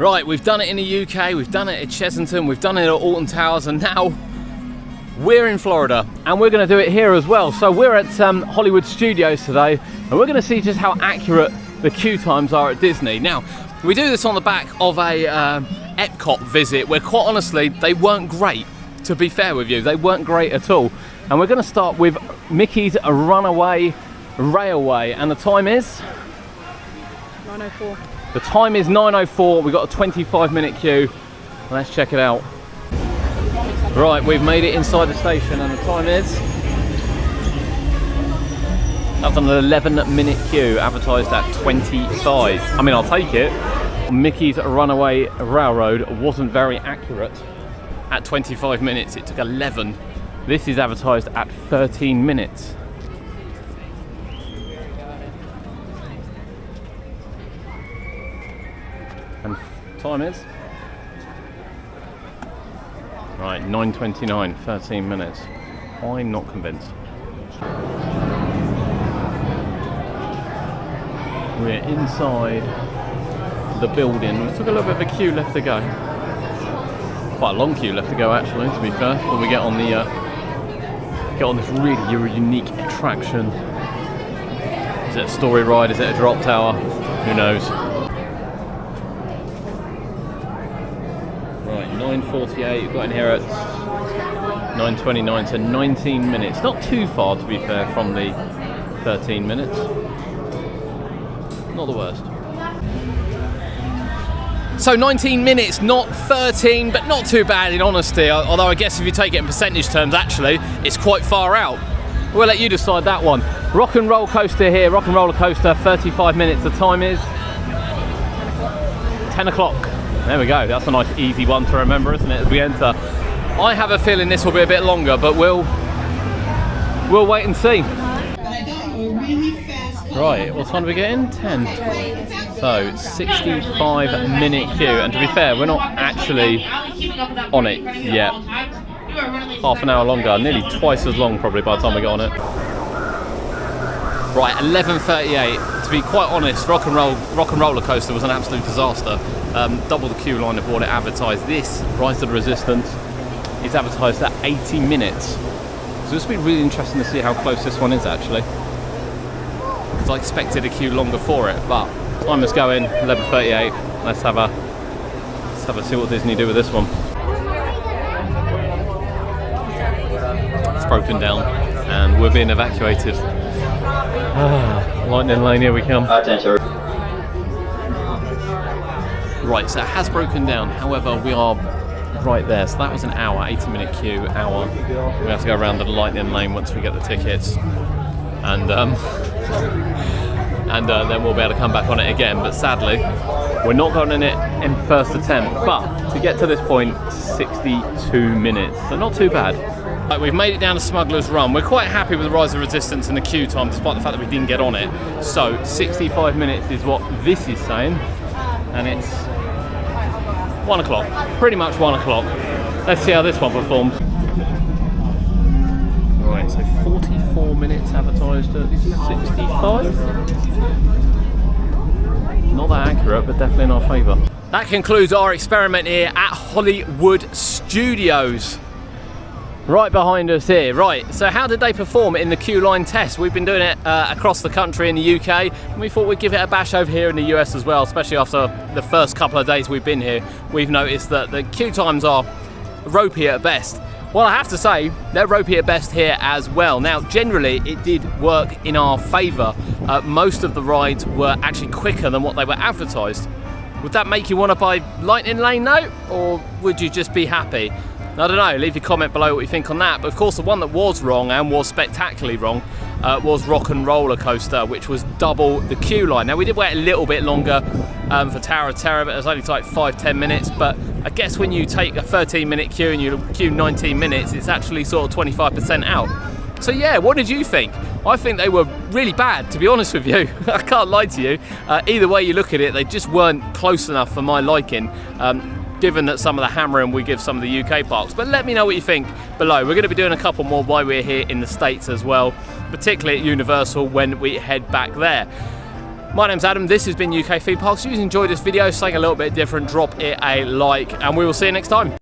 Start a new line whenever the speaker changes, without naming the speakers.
Right, we've done it in the UK, we've done it at Chessington, we've done it at Alton Towers, and now we're in Florida. And we're going to do it here as well. So we're at Hollywood Studios today, and we're going to see just how accurate the queue times are at Disney. Now, we do this on the back of a Epcot visit, where quite honestly, they weren't great, to be fair with you. They weren't great at all. And we're going to start with Mickey's Runaway Railway, and the time is?
9:04.
The time is 9:04, we've got a 25-minute queue. Let's check it out. Right, we've made it inside the station and the time is? That's an 11-minute queue, advertised at 25. I mean, I'll take it. Mickey's Runaway Railroad wasn't very accurate at 25 minutes, it took 11. This is advertised at 13 minutes. And time is? Right, 9:29, 13 minutes. I'm not convinced. We're inside the building. We've still got a little bit of a queue left to go. Quite a long queue left to go actually, to be fair, before we get on this really unique attraction. Is it a story ride? Is it a drop tower? Who knows? 9:48, we've got in here at 9:29, so 19 minutes. Not too far, to be fair, from the 13 minutes. Not the worst. So 19 minutes, not 13, but not too bad in honesty. Although I guess if you take it in percentage terms, actually, it's quite far out. We'll let you decide that one. Rock and roll coaster here, rock and roller coaster, 35 minutes. The time is 10 o'clock. There we go, that's a nice easy one to remember, isn't it, as we enter. I have a feeling this will be a bit longer, but we'll wait and see. Right, what time do we get in? 10. So, 65-minute queue, and to be fair, we're not actually on it yet. Half an hour longer, nearly twice as long probably by the time we get on it. Right, 11:38. To be quite honest, Rock and Roller Coaster was an absolute disaster. Double the queue line of what it advertised. This, Rise of the Resistance, is advertised at 80 minutes. So this will be really interesting to see how close this one is actually. Because I expected a queue longer for it, but time is going, 11:38. Let's have a see what Disney do with this one. It's broken down and we're being evacuated. Lightning lane, here we come. Right, so it has broken down, however we are right there, so that was an hour, 80-minute queue, hour. We have to go around the lightning lane once we get the tickets, and then we'll be able to come back on it again, but sadly we're not going on it in first attempt, but to get to this point, 62 minutes, so not too bad. Right, we've made it down to Smuggler's Run. We're quite happy with the Rise of Resistance and the queue time, despite the fact that we didn't get on it. So 65 minutes is what this is saying, and it's 1 o'clock, pretty much 1 o'clock. Let's see how this one performs. Right, so 44 minutes advertised at 65. Not that accurate, but definitely in our favour. That concludes our experiment here at Hollywood Studios. Right behind us here. Right, so how did they perform in the queue line test? We've been doing it across the country in the UK, and we thought we'd give it a bash over here in the US as well, especially after the first couple of days we've been here. We've noticed that the queue times are ropey at best. Well, I have to say, they're ropey at best here as well. Now, generally, it did work in our favour. Most of the rides were actually quicker than what they were advertised. Would that make you want to buy Lightning Lane though, or would you just be happy? I don't know, leave your comment below what you think on that. But of course the one that was wrong, and was spectacularly wrong, was Rock and Roller Coaster, which was double the queue line. Now we did wait a little bit longer for Tower of Terror, but it was only like 5-10 minutes. But I guess when you take a 13-minute queue and you queue 19 minutes, it's actually sort of 25% out. So yeah, what did you think? I think they were really bad, to be honest with you. I can't lie to you. Either way you look at it, they just weren't close enough for my liking. Given that some of the hammering we give some of the UK parks. But let me know what you think below. We're going to be doing a couple more while we're here in the States as well, particularly at Universal when we head back there. My name's Adam, this has been UK Theme Parks. If you enjoyed this video, something a little bit different, drop it a like, and we will see you next time.